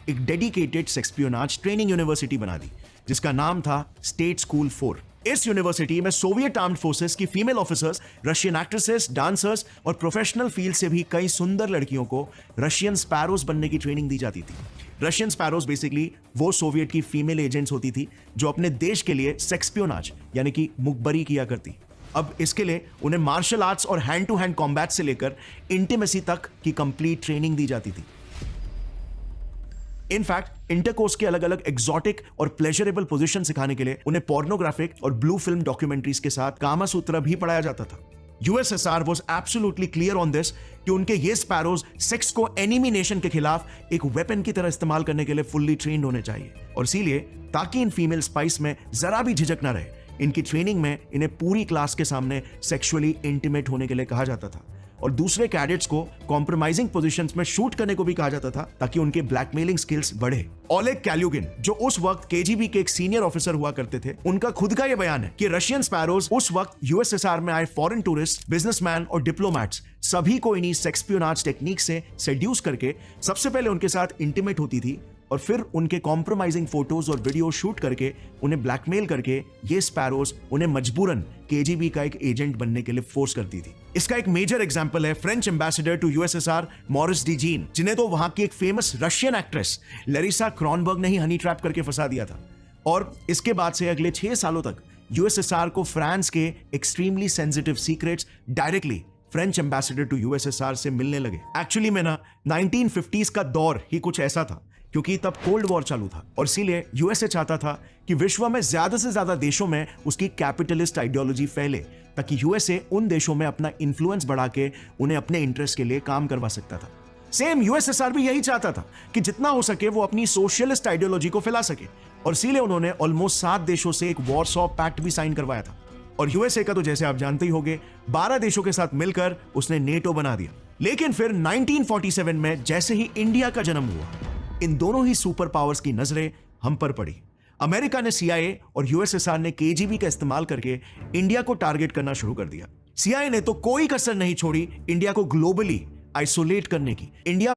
एक dedicated सेक्सपियोनाज training university बना दी, जिसका नाम था स्टेट स्कूल 4। इस यूनिवर्सिटी में सोवियत आर्म्ड फोर्सेस की female officers, Russian actresses, dancers और प्रोफेशनल फील्ड से भी कई सुंदर लड़कियों को रशियन स्पैरोज बनने की ट्रेनिंग दी जाती थी। रशियन स्पैरोज बेसिकली वो सोवियत की फीमेल एजेंट्स होती थी जो अपने देश के लिए सेक्सपियोनाज यानी कि मुखबरी किया करती। अब इसके लिए उन्हें मार्शल आर्ट्स और हैंड टू हैंड कॉम्बैट से लेकर इंटीमेसी तक की कंप्लीट ट्रेनिंग दी जाती थी। इनफैक्ट इंटरकोर्स के अलग अलग एक्सोटिक और प्लेजरेबल पोजीशन सिखाने के लिए उन्हें पोर्नोग्राफिक और ब्लू फिल्म डॉक्यूमेंट्रीज के साथ कामा सूत्र भी पढ़ाया जाता था। USSR was absolutely clear on this कि उनके ये स्पैरोज सेक्स को एनिमी नेशन के खिलाफ एक वेपन की तरह इस्तेमाल करने के लिए फुल्ली ट्रेन्ड होने चाहिए, और इसीलिए ताकि इन फीमेल स्पाइस में जरा भी झिझक ना रहे, इनकी ट्रेनिंग में इन्हें पूरी क्लास के सामने सेक्सुअली इंटीमेट होने के लिए कहा जाता था, और दूसरे कैडेट्स को कॉम्प्रोमाइजिंग पोजीशंस में शूट करने को भी कहा जाता था ताकि उनके ब्लैकमेलिंग स्किल्स बढ़े। ओलेग कैल्युगिन, जो उस वक्त केजीबी के एक सीनियर ऑफिसर हुआ करते थे, उनका खुद का यह बयान है कि रशियन स्पैरोज उस वक्त यूएसएसआर में आए फॉरेन टूरिस्ट, बिजनेसमैन और डिप्लोमैट्स सभी को इन्हीं सेक्सपियोनाज टेक्निक से सेड्यूस करके सबसे पहले उनके साथ इंटीमेट होती थी और फिर उनके कॉम्प्रोमाइजिंग फोटोज और वीडियो शूट करके उन्हें ब्लैकमेल करके ये स्पैरोज उन्हें मजबूरन केजीबी का एक एजेंट बनने के लिए फोर्स करती थी। इसका एक मेजर एग्जांपल है French ambassador to USSR Maurice Dejean, जिन्हें तो वहां की एक famous Russian actress Larissa Kronberg ने ही हनी ट्रैप करके फंसा दिया था। और इसके बाद से अगले 6 सालों तक यूएसएसआर को फ्रांस के extremely sensitive secrets directly French ambassador to USSR से मिलने लगे। एक्चुअली में ना 1950s का दौर ही कुछ ऐसा था, क्योंकि तब कोल्ड वॉर चालू था, और इसीलिए यूएसए चाहता था कि विश्व में ज्यादा से ज्यादा देशों में उसकी कैपिटलिस्ट आइडियोलॉजी फैले, ताकि यूएसए उन देशों में अपना इन्फ्लुएंस बढ़ा के उन्हें अपने इंटरेस्ट के लिए काम करवा सकता था। सेम यूएसएसआर भी यही चाहता था कि जितना हो सके वो अपनी सोशलिस्ट आइडियोलॉजी को फैला सके, और इसीलिए उन्होंने ऑलमोस्ट 7 देशों से एक वॉरसॉ पैक्ट भी साइन करवाया था। और यूएसए का तो जैसे आप जानते ही होंगे 12 देशों के साथ मिलकर उसने नेटो बना दिया। लेकिन फिर 1947 में जैसे ही इंडिया का जन्म हुआ, इन दोनों ही सुपर पावर्स की नजरें हम पर पड़ी। अमेरिका ने सीआईए और यूएसएसआर ने केजीबी का इस्तेमाल करके इंडिया को टारगेट करना शुरू कर दिया। सीआईए ने तो कोई कसर नहीं छोड़ी इंडिया को ग्लोबली आइसोलेट करने की। इंडिया